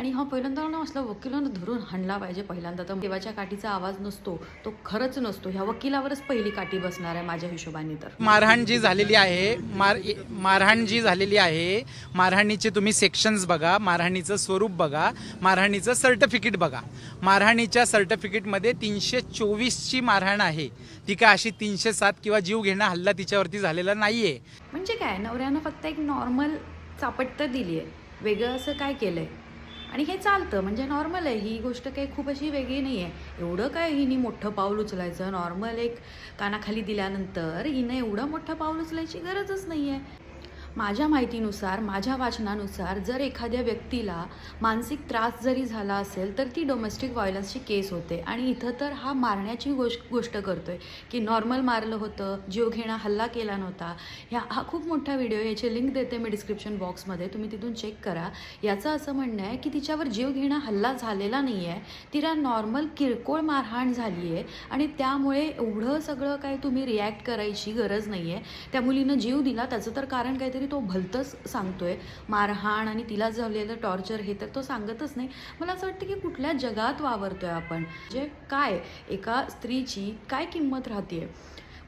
आणि हा पहिल्यांदा ना असला वकिलानं धरून हाणला पाहिजे. पहिल्यांदा तर देवाच्या काठीचा आवाज नसतो, तो खरंच नसतो. ह्या वकिलावरच पहिली काठी बसणार आहे माझ्या हिशोबाने तर. मारहाण जी झालेली आहे मारहाणीचे तुम्ही सेक्शन्स बघा, मारहाणीचं स्वरूप बघा, मारहाणीचं सर्टिफिकेट बघा. मारहाणीच्या सर्टिफिकेटमध्ये 324ची मारहाण आहे. ती काय अशी 307 किंवा जीव घेणं हल्ला तिच्यावरती झालेला नाहीये. म्हणजे काय, नवऱ्यानं फक्त एक नॉर्मल चापटतं दिली आहे, वेगळं असं काय केलं आहे. आणि हे चालतं, म्हणजे नॉर्मल आहे. ही गोष्ट काही खूप अशी वेगळी नाही आहे. एवढं काय हिने मोठं पाऊल उचलायचं, नॉर्मल एक कानाखाली दिल्यानंतर हिनं एवढं मोठं पाऊल उचलायची गरजच नाही आहे. माझ्या माहितीनुसार, माझ्या वाचनानुसार जर एखाद्या व्यक्तीला मानसिक त्रास जरी झाला असेल तर ती डोमेस्टिक व्हायलन्सची केस होते. आणि इथं तर हा मारण्याची गोष्ट करतोय की नॉर्मल मारलं होतं, जीवघेणा हल्ला केला नव्हता. हा खूप मोठा व्हिडिओ, याची लिंक देते मी डिस्क्रिप्शन बॉक्समध्ये, तुम्ही तिथून चेक करा. याचं असं म्हणणं आहे की तिच्यावर जीवघेणा हल्ला झालेला नाही आहे, तिला नॉर्मल किरकोळ मारहाण झाली आहे आणि त्यामुळे एवढं सगळं काय तुम्ही रिॲक्ट करायची गरज नाही आहे. त्या मुलीनं जीव दिला त्याचं तर कारण काहीतरी तो भलतंच सांगतोय. मारहाण आणि तिला झालेलं टॉर्चर हे तर तो सांगतच नाही. मला असं वाटतं की कुठल्या जगात वावरतोय आपण. म्हणजे काय एका स्त्रीची काय किंमत राहते.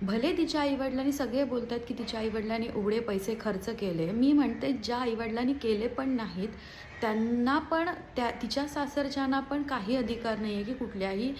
भले तिच्या आईवडिलांनी सगळे बोलतात की तिच्या आईवडिलांनी एवढे पैसे खर्च केले. मी म्हणते ज्या आईवडिलांनी केले पण नाहीत त्यांना पण, तिच्या सासरच्यांना पण काही अधिकार नाही आहे की कुठल्याही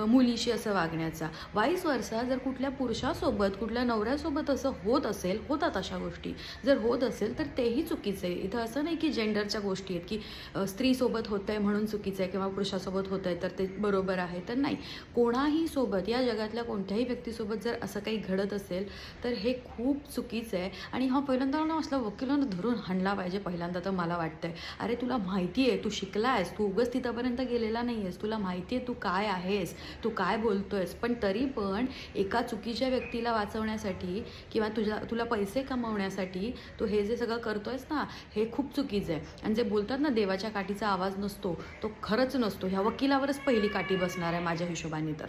मुलीशी असं वागण्याचा. वाईस वर्सा जर कुठल्या पुरुषासोबत, कुठल्या नवऱ्यासोबत असं होत असेल, होतात अशा गोष्टी, जर होत असेल तर तेही चुकीचं आहे. इथं असं नाही की जेंडरच्या गोष्टी आहेत की स्त्रीसोबत होतं आहे म्हणून चुकीचं आहे किंवा पुरुषासोबत होतं आहे तर ते बरोबर आहे. तर नाही, कोणाही सोबत, या जगातल्या कोणत्याही व्यक्तीसोबत जर असं काही घडत असेल तर हे खूप चुकीचं आहे. आणि हा पहिल्यांदा ना असला वकिलानं धरून हाणला पाहिजे पहिल्यांदा तर मला वाटतंय. अरे तुला माहिती आहे, तू शिकला आहेस, तू उगाच तिथंपर्यंत गेलेला नाही आहेस, तुला माहिती आहे तू काय आहेस, तू काय बोलतोयस, पण तरी पण एका चुकीच्या व्यक्तीला वाचवण्यासाठी किंवा तुला पैसे कमवण्यासाठी तू हे जे सगळं करतोयस ना, हे खूप चुकीचं आहे. आणि जे बोलतात ना देवाच्या काठीचा आवाज नसतो, तो खरंच नसतो. ह्या वकिलावरच पहिली काठी बसणार आहे माझ्या हिशोबाने तर.